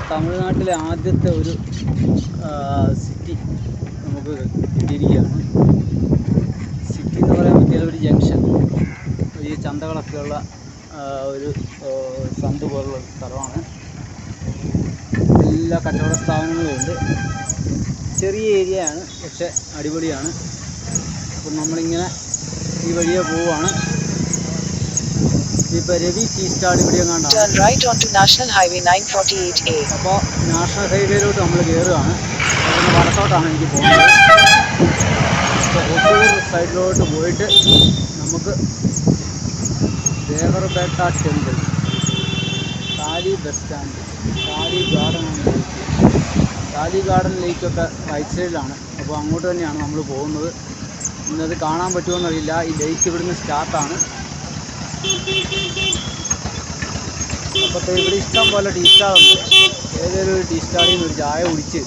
തമിഴ്നാട്ടിലെ ആദ്യത്തെ ഒരു സിറ്റി നമുക്ക് കിട്ടിയിരിക്കുകയാണ്. സിറ്റി എന്ന് പറയാൻ പറ്റിയ ഒരു ജംഗ്ഷൻ, ഈ ചന്തകളൊക്കെയുള്ള ഒരു സന്ത് പോലുള്ള സ്ഥലമാണ്. എല്ലാ കച്ചവട സ്ഥാപനങ്ങളും ഉണ്ട്. ചെറിയ ഏരിയയാണ്, പക്ഷെ അടിപൊളിയാണ്. അപ്പം നമ്മളിങ്ങനെ ഈ വഴിയെ പോവുകയാണ്. ഇപ്പോൾ രവി ടീ സ്റ്റാൾ ഇവിടെ കണ്ടാണ്. അപ്പോൾ നാഷണൽ ഹൈവേയിലോട്ട് നമ്മൾ കയറുകയാണ്. അതിന് വടക്കോട്ടാണ് എനിക്ക് പോകുന്നത്. ഇപ്പോൾ ഒസൂർ സൈഡിലോട്ട് പോയിട്ട് നമുക്ക് ദേവർപേട്ട ടെമ്പിൾ, കാലി ബസ് സ്റ്റാൻഡ്, കാലി ഗാർഡൻ കാലി ഗാർഡൻ ലേക്കൊക്കെ റൈറ്റ് സൈഡിലാണ്. അപ്പോൾ അങ്ങോട്ട് തന്നെയാണ് നമ്മൾ പോകുന്നത്. ഇന്നത് കാണാൻ പറ്റുമെന്നറിയില്ല. ഈ ലേക്ക് ഇവിടുന്ന് സ്റ്റാർട്ടാണ്. അപ്പോൾ ഇവിടെ ഇഷ്ടം പോലെ ടീ സ്റ്റാളുണ്ട്. ഏതൊരു ടീ സ്റ്റാളിൽ നിന്ന് ഒരു ചായ കുടിച്ച്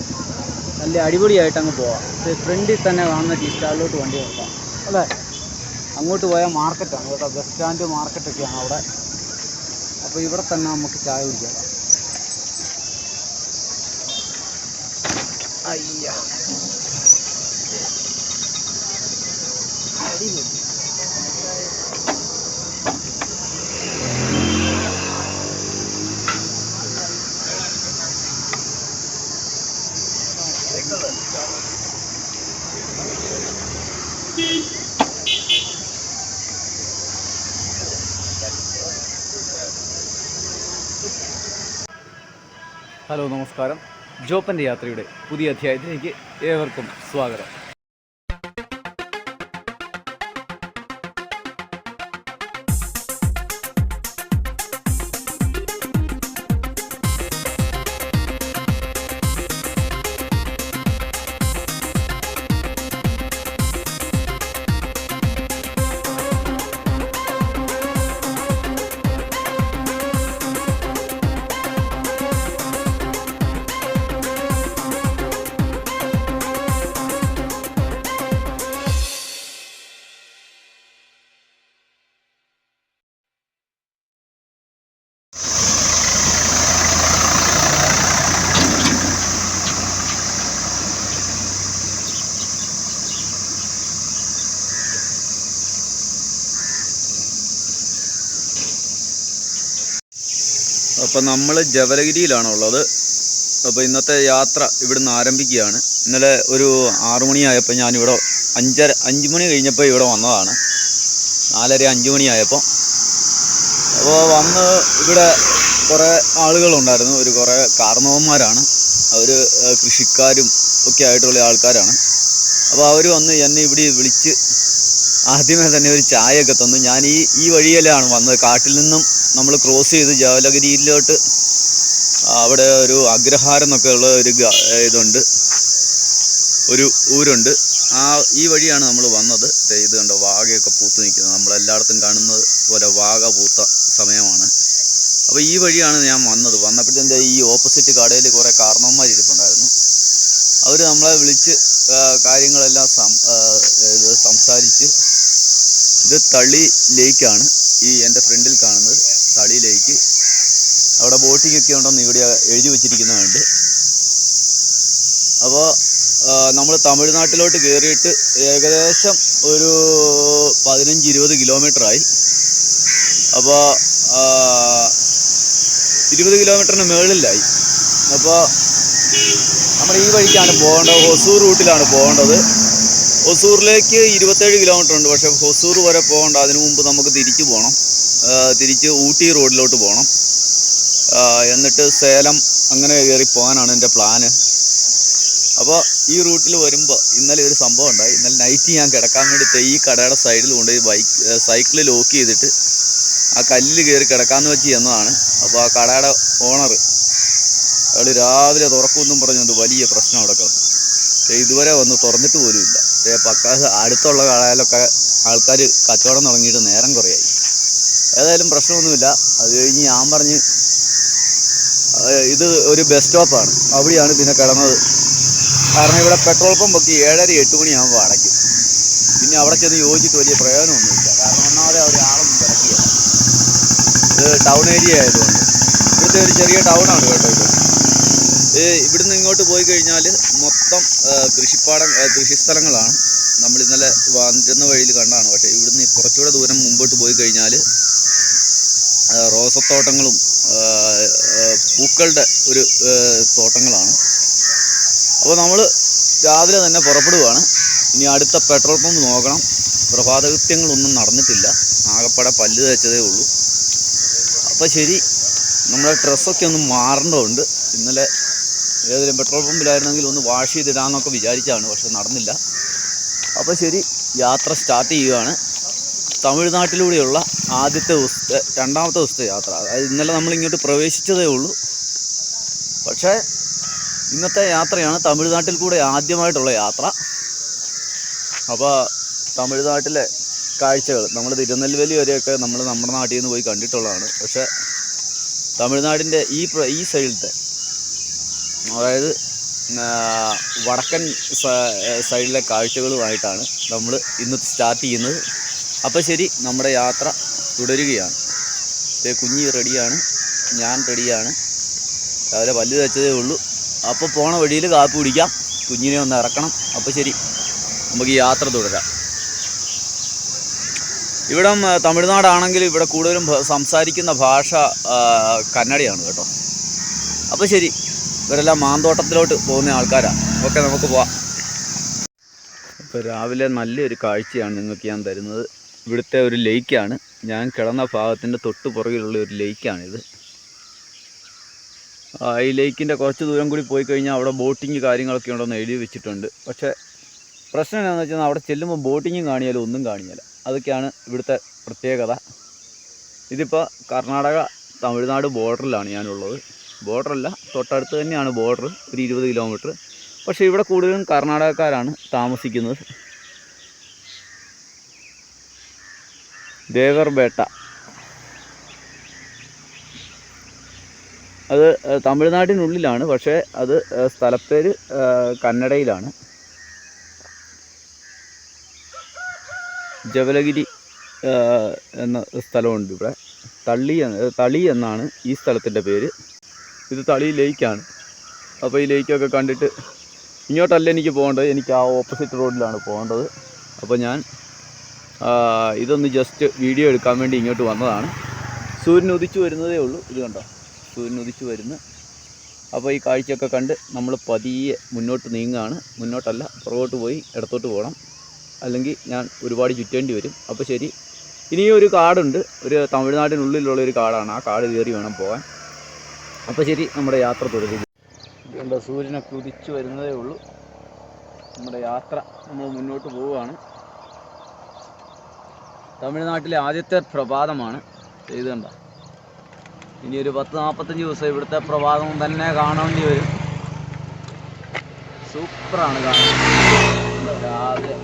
നല്ല അടിപൊളിയായിട്ട് അങ്ങ് പോവാം. ഫ്രണ്ടിൽ തന്നെ കാണുന്ന ടീ സ്റ്റാളിലോട്ട് വണ്ടി നിർത്താം അല്ലേ. അങ്ങോട്ട് പോയാൽ മാർക്കറ്റാണ് കേട്ടോ, ബസ് സ്റ്റാൻഡ് മാർക്കറ്റൊക്കെയാണ് അവിടെ. അപ്പോൾ ഇവിടെ തന്നെ നമുക്ക് ചായ കുടിക്കാം. അയ്യ അടിപൊളി. ഹലോ, നമസ്കാരം. ജോപ്പൻ്റെ യാത്രയുടെ പുതിയ അധ്യായത്തിലേക്ക് ഏവർക്കും സ്വാഗതം. അപ്പം നമ്മൾ ജവലഗിരിയിലാണുള്ളത്. അപ്പോൾ ഇന്നത്തെ യാത്ര ഇവിടുന്ന് ആരംഭിക്കുകയാണ്. ഇന്നലെ ഒരു 6 മണിയായപ്പോൾ ഞാനിവിടെ 5 മണി കഴിഞ്ഞപ്പോൾ ഇവിടെ വന്നതാണ്. 4:30-5 മണിയായപ്പോൾ. അപ്പോൾ വന്ന് ഇവിടെ കുറേ ആളുകളുണ്ടായിരുന്നു. കുറേ കാരണവന്മാരാണ്. അവർ കൃഷിക്കാരും ഒക്കെ ആയിട്ടുള്ള ആൾക്കാരാണ്. അപ്പോൾ അവർ വന്ന് എന്നെ ഇവിടെ വിളിച്ച് ആദ്യമേ തന്നെ ഒരു ചായയൊക്കെ തന്നു. ഞാൻ ഈ വഴിയിലാണ് വന്നത്. കാട്ടിൽ നിന്നും നമ്മൾ ക്രോസ് ചെയ്ത് ജവലഗിരിയിലോട്ട് അവിടെ ഒരു അഗ്രഹാരം എന്നൊക്കെ ഉള്ള ഒരു ഇതുണ്ട്, ഒരു ഊരുണ്ട്. ഈ വഴിയാണ് നമ്മൾ വന്നത്. ഇത് കണ്ടോ, വാഗയൊക്കെ പൂത്ത് നിൽക്കുന്നത്. നമ്മളെല്ലായിടത്തും കാണുന്നത് പോലെ വാഗ പൂത്ത സമയമാണ്. അപ്പോൾ ഈ വഴിയാണ് ഞാൻ വന്നത്. വന്നപ്പോഴത്തെ ഈ ഓപ്പോസിറ്റ് കടയിൽ കുറേ കാരണവന്മാർ ഇരിപ്പുണ്ടായിരുന്നു. അവർ നമ്മളെ വിളിച്ച് കാര്യങ്ങളെല്ലാം സംസാരിച്ച്. ഇത് തളി ലേക്കാണ്, ഈ എൻ്റെ ഫ്രണ്ടിൽ കാണുന്നത് തളി ലേക്ക്. അവിടെ ബോട്ടിംഗ് ഒക്കെ ഉണ്ടെന്ന് ഇവിടെ എഴുതി വച്ചിരിക്കുന്നുണ്ട്. അപ്പോൾ നമ്മൾ തമിഴ്നാട്ടിലോട്ട് കയറിയിട്ട് ഏകദേശം ഒരു 15-20 കിലോമീറ്ററായി. അപ്പോൾ 20 കിലോമീറ്ററിന് മുകളിലായി. അപ്പോൾ നമ്മൾ ഈ വഴിക്കാണ് പോകേണ്ടത്. ഹൊസൂർ റൂട്ടിലാണ് പോകേണ്ടത്. ഹൊസൂറിലേക്ക് 27 കിലോമീറ്റർ ഉണ്ട്. പക്ഷേ ഹൊസൂർ വരെ പോകേണ്ട. അതിനു മുമ്പ് നമുക്ക് തിരിച്ചു പോകണം. തിരിച്ച് ഊട്ടി റോഡിലോട്ട് പോകണം. എന്നിട്ട് സേലം അങ്ങനെ കയറി പോകാനാണ് എൻ്റെ പ്ലാന്. അപ്പോൾ ഈ റൂട്ടിൽ വരുമ്പോൾ ഇന്നലെ ഒരു സംഭവം ഉണ്ടായി. ഇന്നലെ നൈറ്റ് ഞാൻ കിടക്കാൻ വേണ്ടിയിട്ട് ഈ കടയുടെ സൈഡിൽ കൊണ്ടുപോയി സൈക്കിൾ ലോക്ക് ചെയ്തിട്ട് ആ കല്ലിൽ കയറി കിടക്കാമെന്ന് വെച്ച് ചെന്നതാണ്. അപ്പോൾ ആ കടയുടെ ഓണർ അയാൾ രാവിലെ തുറക്കുമെന്നും പറഞ്ഞുകൊണ്ട് വലിയ പ്രശ്നം നടക്കുന്നു. ഇതുവരെ വന്ന് തുറന്നിട്ട് പോലുമില്ല. പക്ക അടുത്തുള്ള കടയിലൊക്കെ ആൾക്കാർ കച്ചവടം തുടങ്ങിയിട്ട് നേരം കുറയായി. ഏതായാലും പ്രശ്നമൊന്നുമില്ല. അത് കഴിഞ്ഞ് ഞാൻ പറഞ്ഞ് ഇത് ഒരു ബസ് സ്റ്റോപ്പാണ്, അവിടെയാണ് പിന്നെ കിടന്നത്. കാരണം ഇവിടെ പെട്രോൾ പമ്പൊക്കെ 7:30-8 മണിയാകുമ്പോൾ അടയ്ക്കും. പിന്നെ അവിടെ ചെന്ന് യോജിച്ചിട്ട് വലിയ പ്രയോജനമൊന്നുമില്ല. കാരണം ഒന്നാമതെ അവിടെ ആളൊന്നും കിടക്കുകയാണ്. ഇത് ടൗൺ ഏരിയ ആയതുകൊണ്ട്. ഇവിടുത്തെ ഒരു ചെറിയ ടൗണാണ് കേട്ടോ ഇത്. അങ്ങോട്ട് പോയി കഴിഞ്ഞാൽ മൊത്തം കൃഷിസ്ഥലങ്ങളാണ്. നമ്മൾ ഇന്നലെ വന്നിരുന്ന വഴിയിൽ കണ്ടാണ്. പക്ഷേ ഇവിടുന്ന് കുറച്ചുകൂടെ ദൂരം മുമ്പോട്ട് പോയി കഴിഞ്ഞാൽ റോസത്തോട്ടങ്ങളും പൂക്കളുടെ ഒരു തോട്ടങ്ങളാണ്. അപ്പോൾ നമ്മൾ രാവിലെ തന്നെ പുറപ്പെടുകയാണ്. ഇനി അടുത്ത പെട്രോൾ പമ്പ് നോക്കണം. പ്രഭാതകൃത്യങ്ങളൊന്നും നടന്നിട്ടില്ല, ആകപ്പാടെ പല്ല് തേച്ചതേ ഉള്ളൂ. അപ്പോൾ ശരി, നമ്മുടെ ഡ്രസ്സൊക്കെ ഒന്ന് മാറേണ്ടതുണ്ട്. ഇന്നലെ ഏതെങ്കിലും പെട്രോൾ പമ്പിലായിരുന്നെങ്കിൽ ഒന്ന് വാഷ് ചെയ്തിടാമെന്നൊക്കെ വിചാരിച്ചാണ്, പക്ഷെ നടന്നില്ല. അപ്പോൾ ശരി, യാത്ര സ്റ്റാർട്ട് ചെയ്യുകയാണ്. തമിഴ്നാട്ടിലൂടെയുള്ള രണ്ടാമത്തെ ദിവസത്തെ യാത്ര. അതായത് ഇന്നലെ നമ്മളിങ്ങോട്ട് പ്രവേശിച്ചതേ ഉള്ളൂ, പക്ഷേ ഇന്നത്തെ യാത്രയാണ് തമിഴ്നാട്ടിൽ കൂടെ ആദ്യമായിട്ടുള്ള യാത്ര. അപ്പോൾ തമിഴ്നാട്ടിലെ കാഴ്ചകൾ നമ്മൾ തിരുനെൽവേലി വരെയൊക്കെ നമ്മൾ നമ്മുടെ നാട്ടിൽ നിന്ന് പോയി കണ്ടിട്ടുള്ളതാണ്. പക്ഷേ തമിഴ്നാടിൻ്റെ ഈ സൈഡിലത്തെ, അതായത് വടക്കൻ സൈഡിലെ കാഴ്ചകളുമായിട്ടാണ് നമ്മൾ ഇന്ന് സ്റ്റാർട്ട് ചെയ്യുന്നത്. അപ്പോൾ ശരി, നമ്മുടെ യാത്ര തുടരുകയാണ്. കുഞ്ഞി റെഡിയാണ്, ഞാൻ റെഡിയാണ്. രാവിലെ പല്ല് തേച്ചതേ ഉള്ളൂ. അപ്പോൾ പോണ വഴിയിൽ കാപ്പി കുടിക്കാം, കുഞ്ഞിനെ ഒന്ന് ഇറക്കണം. അപ്പോൾ ശരി, നമുക്ക് ഈ യാത്ര തുടരാം. ഇവിടം തമിഴ്നാടാണെങ്കിൽ ഇവിടെ കൂടുതലും സംസാരിക്കുന്ന ഭാഷ കന്നഡയാണ് കേട്ടോ. അപ്പോൾ ശരി, ഇവരെല്ലാം മാന്തോട്ടത്തിലോട്ട് പോകുന്ന ആൾക്കാരാണ്. ഓക്കെ, നമുക്ക് പോവാം. ഇപ്പോൾ രാവിലെ നല്ലൊരു കാഴ്ചയാണ് നിങ്ങൾക്ക് ഞാൻ തരുന്നത്. ഇവിടുത്തെ ഒരു ലേക്കാണ്. ഞാൻ കിടന്ന ഭാഗത്തിൻ്റെ തൊട്ട് പുറകിലുള്ള ഒരു ലേക്കാണിത്. ഈ ലേക്കിൻ്റെ കുറച്ച് ദൂരം കൂടി പോയി കഴിഞ്ഞാൽ അവിടെ ബോട്ടിങ് കാര്യങ്ങളൊക്കെ ഉണ്ടെന്ന് എഴുതി വെച്ചിട്ടുണ്ട്. പക്ഷേ പ്രശ്നം എന്താണെന്ന് വെച്ചാൽ അവിടെ ചെല്ലുമ്പോൾ ബോട്ടിങ്ങും കാണിയാലും ഒന്നും കാണിയാലും. അതൊക്കെയാണ് ഇവിടുത്തെ പ്രത്യേകത. ഇതിപ്പോൾ കർണാടക തമിഴ്നാട് ബോർഡറിലാണ് ഞാനുള്ളത്. ബോർഡറല്ല, തൊട്ടടുത്ത് തന്നെയാണ് ബോർഡർ, ഒരു 20 കിലോമീറ്റർ. പക്ഷേ ഇവിടെ കൂടുതലും കർണാടകക്കാരാണ് താമസിക്കുന്നത്. ദേവർബേട്ട, അത് തമിഴ്നാട്ടിനുള്ളിലാണ്, പക്ഷേ അത് സ്ഥലപ്പേര് കന്നഡയിലാണ്. ജവലഗിരി എന്ന സ്ഥലമുണ്ട് ഇവിടെ. തളി എന്നാണ് ഈ സ്ഥലത്തിൻ്റെ പേര്. ഇത് തളി ലേക്കാണ്. അപ്പോൾ ഈ ലേക്കൊക്കെ കണ്ടിട്ട് ഇങ്ങോട്ടല്ല എനിക്ക് പോകേണ്ടത്, എനിക്ക് ആ ഓപ്പോസിറ്റ് റോഡിലാണ് പോകേണ്ടത്. അപ്പോൾ ഞാൻ ഇതൊന്ന് ജസ്റ്റ് വീഡിയോ എടുക്കാൻ വേണ്ടി ഇങ്ങോട്ട് വന്നതാണ്. സൂര്യൻ ഉദിച്ചു വരുന്നതേ ഉള്ളൂ. ഇത് കണ്ടോ, സൂര്യൻ ഉദിച്ചു വരുന്നു. അപ്പോൾ ഈ കാഴ്ചയൊക്കെ കണ്ട് നമ്മൾ പതിയെ മുന്നോട്ട് നീങ്ങുകയാണ്. മുന്നോട്ടല്ല, പുറകോട്ട് പോയി ഇടത്തോട്ട് പോകണം, അല്ലെങ്കിൽ ഞാൻ ഒരുപാട് ചുറ്റേണ്ടി വരും. അപ്പോൾ ശരി, ഇനിയും ഒരു കാടുണ്ട്, ഒരു തമിഴ്നാടിനുള്ളിലുള്ള ഒരു കാടാണ്. ആ കാട് കയറി വേണം പോകാൻ. അപ്പോൾ ശരി, നമ്മുടെ യാത്ര തുടരുക. ഇതുകൊണ്ട് സൂര്യനൊക്കെ ഉദിച്ചു വരുന്നതേ ഉള്ളൂ. നമ്മുടെ യാത്ര നമ്മൾ മുന്നോട്ട് പോവുകയാണ്. തമിഴ്നാട്ടിലെ ആദ്യത്തെ പ്രഭാതമാണ് ഇത്. കണ്ട, ഇനി ഒരു 10-45 ദിവസം ഇവിടുത്തെ പ്രഭാതം തന്നെ കാണേണ്ടി വരും. സൂപ്പറാണ് കാണാൻ. രാവിലെ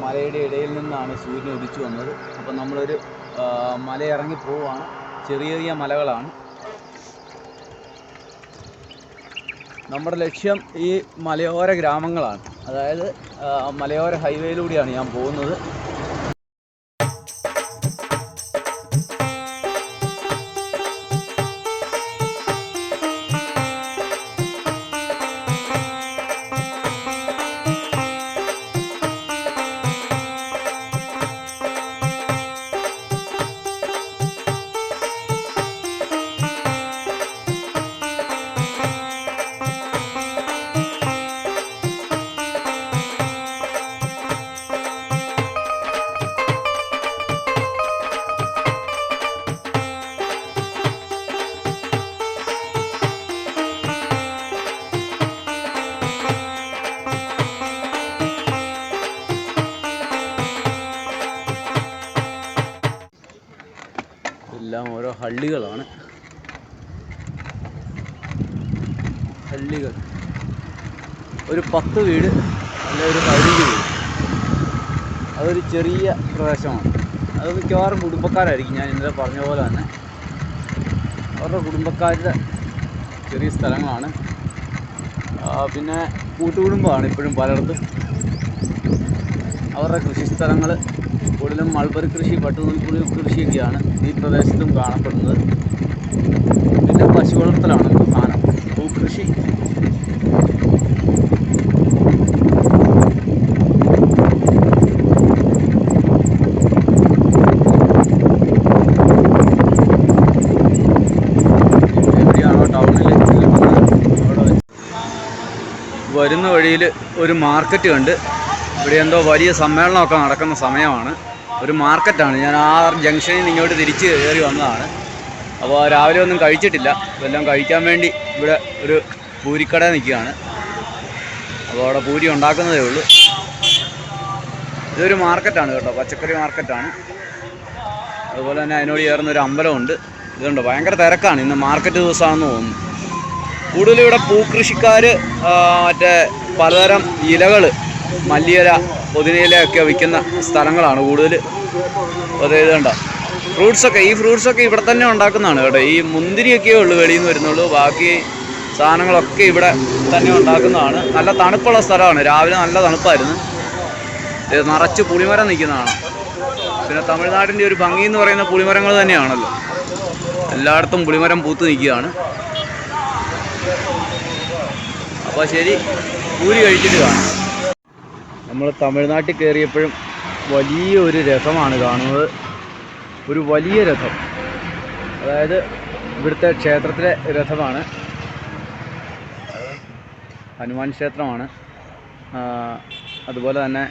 മലയുടെ ഇടയിൽ നിന്നാണ് സൂര്യൻ ഉദിച്ചു വന്നത്. അപ്പം നമ്മളൊരു മല ഇറങ്ങി പോവുകയാണ്. ചെറിയ ചെറിയ മലകളാണ്. നമ്മുടെ ലക്ഷ്യം ഈ മലയോര ഗ്രാമങ്ങളാണ്. അതായത് മലയോര ഹൈവേയിലൂടെയാണ് ഞാൻ പോകുന്നത്. എല്ലാം ഓരോ ഹള്ളികളാണ്. ഹള്ളികൾ ഒരു 10 വീട്, അല്ലെ ഒരു 15 വീട്. അതൊരു ചെറിയ പ്രദേശമാണ്. അത് മിക്കവാറും കുടുംബക്കാരായിരിക്കും. ഞാൻ ഇന്നലെ പറഞ്ഞ പോലെ തന്നെ അവരുടെ കുടുംബക്കാരുടെ ചെറിയ സ്ഥലങ്ങളാണ്. പിന്നെ കൂട്ടുകുടുംബമാണ് ഇപ്പോഴും പലയിടത്തും. അവരുടെ കൃഷിസ്ഥലങ്ങൾ കൂടുതലും മൾബറി കൃഷി, പട്ടുനൂൽ കൃഷിയൊക്കെയാണ് ഈ പ്രദേശത്തും കാണപ്പെടുന്നത്. പിന്നെ പശു വളർത്തലാണ് പ്രധാനം. പൂക്കൃഷി വരുന്ന വഴിയിൽ ഒരു മാർക്കറ്റ് കണ്ട്. ഇവിടെ എന്തോ വലിയ സമ്മേളനമൊക്കെ നടക്കുന്ന സമയമാണ്. ഒരു മാർക്കറ്റാണ്. ഞാൻ ആ ജംഗ്ഷനിൽ നിന്ന് ഇങ്ങോട്ട് തിരിച്ച് കയറി വന്നതാണ്. അപ്പോൾ രാവിലെ ഒന്നും കഴിച്ചിട്ടില്ല. ഇതെല്ലാം കഴിക്കാൻ വേണ്ടി ഇവിടെ ഒരു പൂരിക്കട നിൽക്കുകയാണ്. അപ്പോൾ അവിടെ പൂരി ഉണ്ടാക്കുന്നതേ ഉള്ളൂ. ഇതൊരു മാർക്കറ്റാണ് കേട്ടോ, പച്ചക്കറി മാർക്കറ്റാണ്. അതുപോലെ തന്നെ അതിനോട് ചേർന്നൊരു അമ്പലമുണ്ട്. ഇതുണ്ട്, ഭയങ്കര തിരക്കാണ്. ഇന്ന് മാർക്കറ്റ് ദിവസമാണെന്ന് തോന്നുന്നു. കൂടുതലും ഇവിടെ പൂക്കൃഷിക്കാർ മറ്റേ പലതരം ഇലകൾ, മല്ലിയില, പുതിനയിലയൊക്കെ വിൽക്കുന്ന സ്ഥലങ്ങളാണ് കൂടുതൽ. അതായത് കണ്ടോ, ഈ ഫ്രൂട്ട്സൊക്കെ ഇവിടെ തന്നെ ഉണ്ടാക്കുന്നതാണ് കേട്ടോ. ഈ മുന്തിരിയൊക്കെയേ ഉള്ളൂ വെളിയിൽ നിന്ന് വരുന്നുള്ളൂ. ബാക്കി സാധനങ്ങളൊക്കെ ഇവിടെ തന്നെ ഉണ്ടാക്കുന്നതാണ്. നല്ല തണുപ്പുള്ള സ്ഥലമാണ്. രാവിലെ നല്ല തണുപ്പായിരുന്നു. ഇത് നിറച്ച് പുളിമരം നിൽക്കുന്നതാണ്. പിന്നെ തമിഴ്നാടിൻ്റെ ഒരു ഭംഗി എന്ന് പറയുന്ന പുളിമരങ്ങൾ തന്നെയാണല്ലോ. എല്ലായിടത്തും പുളിമരം പൂത്ത് നിൽക്കുകയാണ്. അപ്പോൾ ശരി, പൂരി കഴിച്ചിട്ട് കാണാം. നമ്മൾ തമിഴ്നാട്ടിൽ കയറിയപ്പോഴും വലിയൊരു രഥമാണ് കാണുന്നത്. ഒരു വലിയ രഥം, അതായത് ഇവിടുത്തെ ക്ഷേത്രത്തിലെ രഥമാണ്. ഹനുമാൻ ക്ഷേത്രമാണ്. അതുപോലെ തന്നെ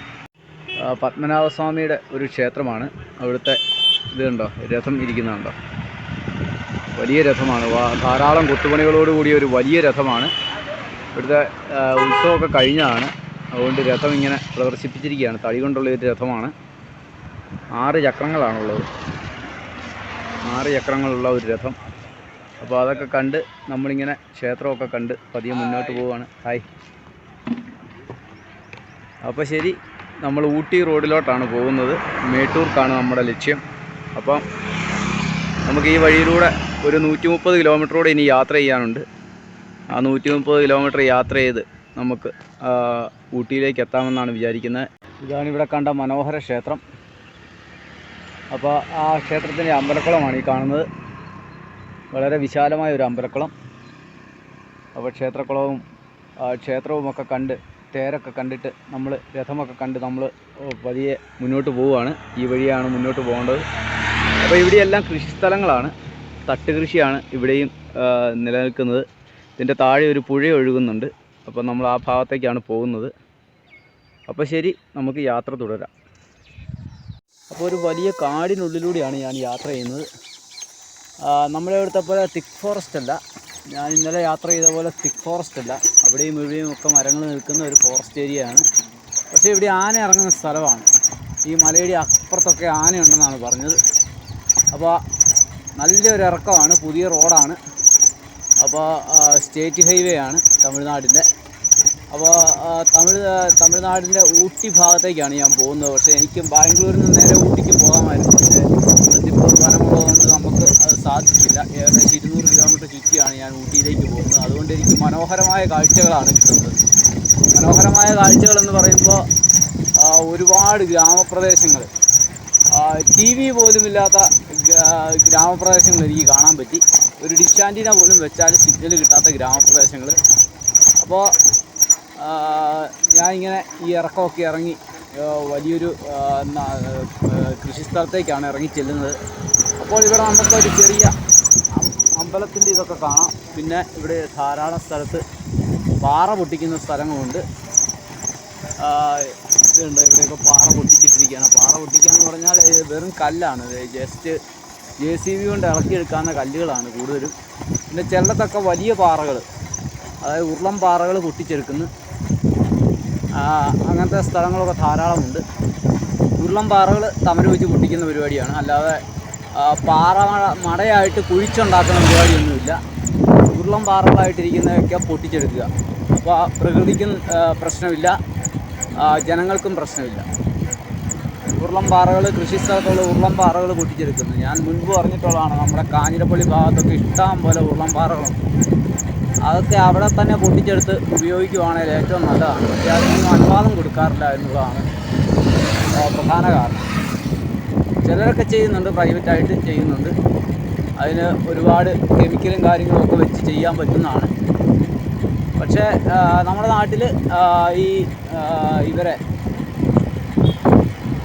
പത്മനാഭസ്വാമിയുടെ ഒരു ക്ഷേത്രമാണ്. അവിടുത്തെ ഇത് കണ്ടോ, രഥം ഇരിക്കുന്നുണ്ടോ, വലിയ രഥമാണ്. ധാരാളം കൊത്തുപണികളോട് കൂടിയ ഒരു വലിയ രഥമാണ്. ഇവിടുത്തെ ഉത്സവമൊക്കെ കഴിഞ്ഞതാണ്. അതുകൊണ്ട് രഥം ഇങ്ങനെ പ്രദർശിപ്പിച്ചിരിക്കുകയാണ്. തടി കൊണ്ടുള്ള ഒരു രഥമാണ്. 6 ചക്രങ്ങളാണുള്ളത്. 6 ചക്രങ്ങളുള്ള ഒരു രഥം. അപ്പോൾ അതൊക്കെ കണ്ട് നമ്മളിങ്ങനെ ക്ഷേത്രമൊക്കെ കണ്ട് പതിയെ മുന്നോട്ട് പോവുകയാണ്. ഹായ്. അപ്പോൾ ശരി, നമ്മൾ ഊട്ടി റോഡിലോട്ടാണ് പോകുന്നത്. മേട്ടൂർക്കാണ് നമ്മുടെ ലക്ഷ്യം. അപ്പം നമുക്ക് ഈ വഴിയിലൂടെ ഒരു 130 കിലോമീറ്ററോടെ ഇനി യാത്ര ചെയ്യാനുണ്ട്. ആ 130 കിലോമീറ്റർ യാത്ര ചെയ്ത് നമുക്ക് ഊട്ടിയിലേക്ക് എത്താമെന്നാണ് വിചാരിക്കുന്നത്. ഇതാണിവിടെ കണ്ട മനോഹര ക്ഷേത്രം. അപ്പോൾ ആ ക്ഷേത്രത്തിൻ്റെ അമ്പലക്കുളമാണ് ഈ കാണുന്നത്. വളരെ വിശാലമായ ഒരു അമ്പലക്കുളം. അപ്പോൾ ക്ഷേത്രക്കുളവും ക്ഷേത്രവുമൊക്കെ കണ്ട്, തേരൊക്കെ കണ്ടിട്ട് നമ്മൾ രഥമൊക്കെ കണ്ട് നമ്മൾ പതിയെ മുന്നോട്ട് പോവുകയാണ്. ഈ വഴിയാണ് മുന്നോട്ട് പോകേണ്ടത്. അപ്പോൾ ഇവിടെയെല്ലാം കൃഷിസ്ഥലങ്ങളാണ്. തട്ടുകൃഷിയാണ് ഇവിടെയും നിലനിൽക്കുന്നത്. ഇതിൻ്റെ താഴെ ഒരു പുഴ ഒഴുകുന്നുണ്ട്. അപ്പോൾ നമ്മൾ ആ ഭാഗത്തേക്കാണ് പോകുന്നത്. അപ്പോൾ ശരി, നമുക്ക് യാത്ര തുടരാം. അപ്പോൾ ഒരു വലിയ കാടിനുള്ളിലൂടെയാണ് ഞാൻ യാത്ര ചെയ്യുന്നത്. നമ്മുടെ ഇവിടുത്തെ പോലെ തിക്ക് ഫോറസ്റ്റ് അല്ല. ഞാൻ ഇന്നലെ യാത്ര ചെയ്ത പോലെ തിക്ക് ഫോറസ്റ്റ് അല്ല. അവിടെയും ഇവിടെയും ഒക്കെ മരങ്ങൾ നിൽക്കുന്ന ഒരു ഫോറസ്റ്റ് ഏരിയയാണ്. പക്ഷേ ഇവിടെ ആന ഇറങ്ങുന്ന സ്ഥലമാണ്. ഈ മലയുടെ അപ്പുറത്തൊക്കെ ആനയുണ്ടെന്നാണ് പറഞ്ഞത്. അപ്പോൾ നല്ലൊരു ഇറക്കമാണ്. പുതിയ റോഡാണ്. അപ്പോൾ സ്റ്റേറ്റ് ഹൈവേ ആണ് തമിഴ്നാടിൻ്റെ. അപ്പോൾ തമിഴ്നാടിൻ്റെ ഊട്ടി ഭാഗത്തേക്കാണ് ഞാൻ പോകുന്നത്. പക്ഷേ എനിക്ക് ബാംഗ്ലൂരിൽ നിന്ന് നേരെ ഊട്ടിക്ക് പോകാമായിരുന്നു. പക്ഷേ ബന്ദിപ്പൂർ വനമുള്ളതുകൊണ്ട് നമുക്ക് അത് സാധിക്കില്ല. ഏകദേശം 200 കിലോമീറ്റർ ചുറ്റിയാണ് ഞാൻ ഊട്ടിയിലേക്ക് പോകുന്നത്. അതുകൊണ്ട് എനിക്ക് മനോഹരമായ കാഴ്ചകളാണ് കിട്ടുന്നത്. മനോഹരമായ കാഴ്ചകളെന്ന് പറയുമ്പോൾ ഒരുപാട് ഗ്രാമപ്രദേശങ്ങൾ, TV പോലുമില്ലാത്ത ഗ്രാമപ്രദേശങ്ങൾ എനിക്ക് കാണാൻ പറ്റി. ഒരു ഡിഷ് ആൻറ്റീന പോലും വെച്ചാൽ സിഗ്നൽ കിട്ടാത്ത ഗ്രാമപ്രദേശങ്ങൾ. അപ്പോൾ ഞാനിങ്ങനെ ഈ ഇറക്കമൊക്കെ ഇറങ്ങി വലിയൊരു കൃഷിസ്ഥലത്തേക്കാണ് ഇറങ്ങി ചെല്ലുന്നത്. അപ്പോൾ ഇവിടെ നമുക്കൊരു ചെറിയ അമ്പലത്തിൻ്റെ ഇതൊക്കെ കാണാം. പിന്നെ ഇവിടെ ധാരാളം സ്ഥലത്ത് പാറ പൊട്ടിക്കുന്ന സ്ഥലങ്ങളുണ്ട്. ഇതുണ്ട്, ഇവിടെയൊക്കെ പാറ പൊട്ടിച്ചിട്ടിരിക്കുകയാണ്. പാറ പൊട്ടിക്കുക എന്ന് പറഞ്ഞാൽ വെറും കല്ലാണ്. ജസ്റ്റ് JCB കൊണ്ട് ഇളക്കിയെടുക്കാവുന്ന കല്ലുകളാണ് കൂടുതലും. പിന്നെ ചിലതൊക്കെ വലിയ പാറകൾ, അതായത് ഉരുളൻ പാറകൾ പൊട്ടിച്ചെടുക്കുന്നു. അങ്ങനത്തെ സ്ഥലങ്ങളൊക്കെ ധാരാളമുണ്ട്. ഉരുളൻ പാറകൾ തമര വെച്ച് പൊട്ടിക്കുന്ന പരിപാടിയാണ്. അല്ലാതെ പാറ മടയായിട്ട് കുഴിച്ചുണ്ടാക്കുന്ന പരിപാടിയൊന്നുമില്ല. ഉരുളൻ പാറകളായിട്ടിരിക്കുന്നതൊക്കെ പൊട്ടിച്ചെടുക്കുക. അപ്പോൾ പ്രകൃതിക്കും പ്രശ്നമില്ല, ജനങ്ങൾക്കും പ്രശ്നമില്ല. ഉരുളൻ പാറകൾ, കൃഷിസ്ഥലത്തുള്ള ഉരുളൻ പാറകൾ പൊട്ടിച്ചെടുക്കുന്നു. ഞാൻ മുൻപ് പറഞ്ഞിട്ടുള്ളതാണ്, നമ്മുടെ കാഞ്ഞിരപ്പള്ളി ഭാഗത്തൊക്കെ ഇഷ്ടം പോലെ ഉരുളൻ പാറകളുണ്ട്. അതൊക്കെ അവിടെ തന്നെ പൊട്ടിച്ചെടുത്ത് ഉപയോഗിക്കുവാണെങ്കിൽ ഏറ്റവും നല്ലതാണ്. പക്ഷേ അതിനൊന്നും അനുവാദം കൊടുക്കാറില്ല എന്നുള്ളതാണ് പ്രധാന കാരണം. ചിലരൊക്കെ ചെയ്യുന്നുണ്ട്, പ്രൈവറ്റായിട്ട് ചെയ്യുന്നുണ്ട്. അതിന് ഒരുപാട് കെമിക്കലും കാര്യങ്ങളും ഒക്കെ വെച്ച് ചെയ്യാൻ പറ്റുന്നതാണ്. പക്ഷേ നമ്മുടെ നാട്ടിൽ ഇവരെ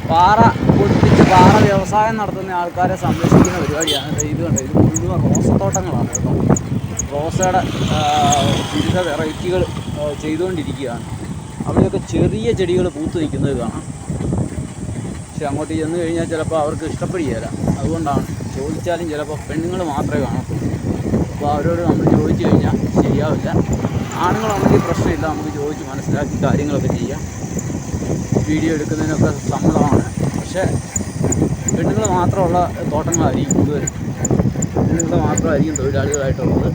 പാറ പൊട്ടിച്ച് പാറ വ്യവസായം നടത്തുന്ന ആൾക്കാരെ സംരക്ഷിക്കുന്ന പരിപാടിയാണ്. ഇത് കണ്ടോ, ഇത് മുഴുവൻ റോസത്തോട്ടങ്ങളാണ് കേട്ടോ. റോസയുടെ വിവിധ വെറൈറ്റികൾ ചെയ്തുകൊണ്ടിരിക്കുകയാണ്. അവിടെയൊക്കെ ചെറിയ ചെടികൾ പൂത്ത് നിൽക്കുന്നത് കാണാം. പക്ഷെ അങ്ങോട്ട് ചെന്ന് കഴിഞ്ഞാൽ ചിലപ്പോൾ അവർക്ക് ഇഷ്ടപ്പെടുകയില്ല. അതുകൊണ്ടാണ് ചോദിച്ചാലും ചിലപ്പോൾ പെണ്ണുങ്ങൾ മാത്രമേ കാണത്തുള്ളൂ. അപ്പോൾ അവരോട് നമ്മൾ ചോദിച്ചു കഴിഞ്ഞാൽ ശരിയാവില്ല. ആണുങ്ങളാണെങ്കിൽ പ്രശ്നമില്ല, നമുക്ക് ചോദിച്ച് മനസ്സിലാക്കി കാര്യങ്ങളൊക്കെ ചെയ്യാം. വീഡിയോ എടുക്കുന്നതിനൊക്കെ സമ്മതമാണ്. പക്ഷേ പെണ്ണുങ്ങൾ മാത്രമുള്ള തോട്ടങ്ങളായിരിക്കും കൂടുതലും. പെണ്ണുങ്ങൾ മാത്രമായിരിക്കും തൊഴിലാളികളായിട്ടുള്ളത്.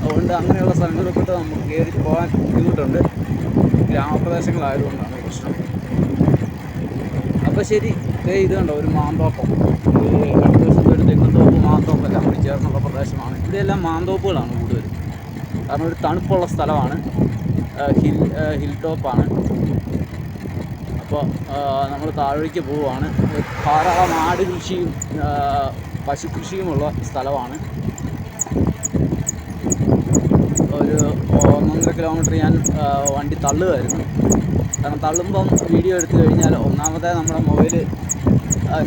അതുകൊണ്ട് അങ്ങനെയുള്ള സ്ഥലങ്ങളിൽപ്പെട്ട് നമുക്ക് കയറി പോകാൻ ബുദ്ധിമുട്ടുണ്ട്. ഗ്രാമപ്രദേശങ്ങളായതുകൊണ്ടാണ് പ്രശ്നം. അപ്പോൾ ശരി, ഇത് കണ്ടോ ഒരു മാന്തോപ്പം. അടുത്ത ദിവസത്തെ ഒരു തെങ്ങുംതോപ്പ് മാന്തോപ്പം എല്ലാം കൂടി ചേർന്നുള്ള പ്രദേശമാണ്. ഇവിടെയെല്ലാം മാന്തോപ്പുകളാണ് കൂടുതലും. കാരണം ഒരു തണുപ്പുള്ള സ്ഥലമാണ്, ഹിൽ ടോപ്പാണ്. അപ്പോൾ നമ്മൾ താഴേക്ക് പോവുകയാണ്. ധാരാളം ആട് കൃഷിയും പശുകൃഷിയുമുള്ള സ്ഥലമാണ്. ഒരു 1.5 കിലോമീറ്റർ ഞാൻ വണ്ടി തള്ളുമായിരുന്നു. കാരണം തള്ളുമ്പം വീഡിയോ എടുത്തു കഴിഞ്ഞാൽ ഒന്നാമത്തെ നമ്മുടെ മൊബൈൽ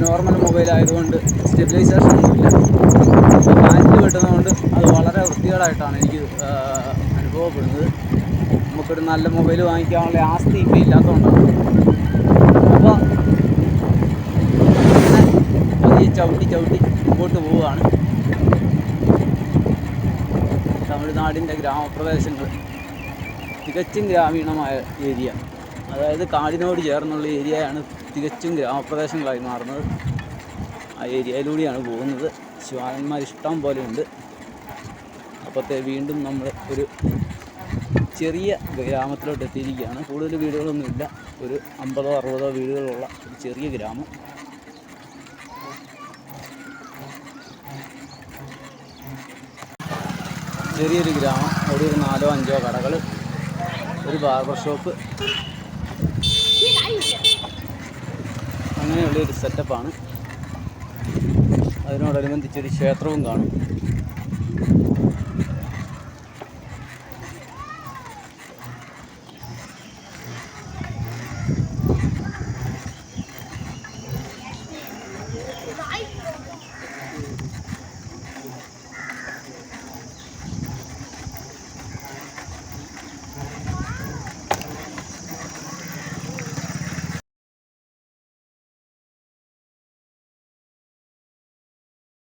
നോർമൽ മൊബൈലായതുകൊണ്ട് സ്റ്റെബിലൈസേഷൻ ഒന്നുമില്ല. അപ്പോൾ ഹാൻഡിൽ വെട്ടുന്നതുകൊണ്ട് അത് വളരെ വൃത്തികേടായിട്ടാണ് എനിക്ക് അനുഭവപ്പെടുന്നത്. നമുക്കൊരു നല്ല മൊബൈൽ വാങ്ങിക്കാനുള്ള ആസ്തി ഇപ്പം ഇല്ലാത്തതുകൊണ്ടാണ്. അപ്പോൾ പതിയെ ചവിട്ടി മുമ്പോട്ട് പോവുകയാണ്. തമിഴ്നാടിൻ്റെ ഗ്രാമപ്രദേശങ്ങൾ തികച്ചും ഗ്രാമീണമായ ഏരിയ, അതായത് കാടിനോട് ചേർന്നുള്ള ഏരിയയാണ് തികച്ചും ഗ്രാമപ്രദേശങ്ങളായി മാറുന്നത്. ആ ഏരിയയിലൂടെയാണ് പോകുന്നത്. ശിവാനന്മാർ ഇഷ്ടം പോലെ ഉണ്ട്. അപ്പോഴത്തെ വീണ്ടും നമ്മൾ ഒരു ചെറിയ ഗ്രാമത്തിലോട്ട് എത്തിയിരിക്കുകയാണ്. കൂടുതൽ വീടുകളൊന്നുമില്ല, ഒരു 50-60 വീടുകളുള്ള ഒരു ചെറിയ ഗ്രാമം. ചെറിയൊരു ഗ്രാമം. അവിടെ ഒരു 4-5 കടകൾ, ഒരു ബാർബർ ഷോപ്പ്, അങ്ങനെയുള്ളൊരു സെറ്റപ്പാണ്. അതിനോടനുബന്ധിച്ചൊരു ക്ഷേത്രവും കാണും.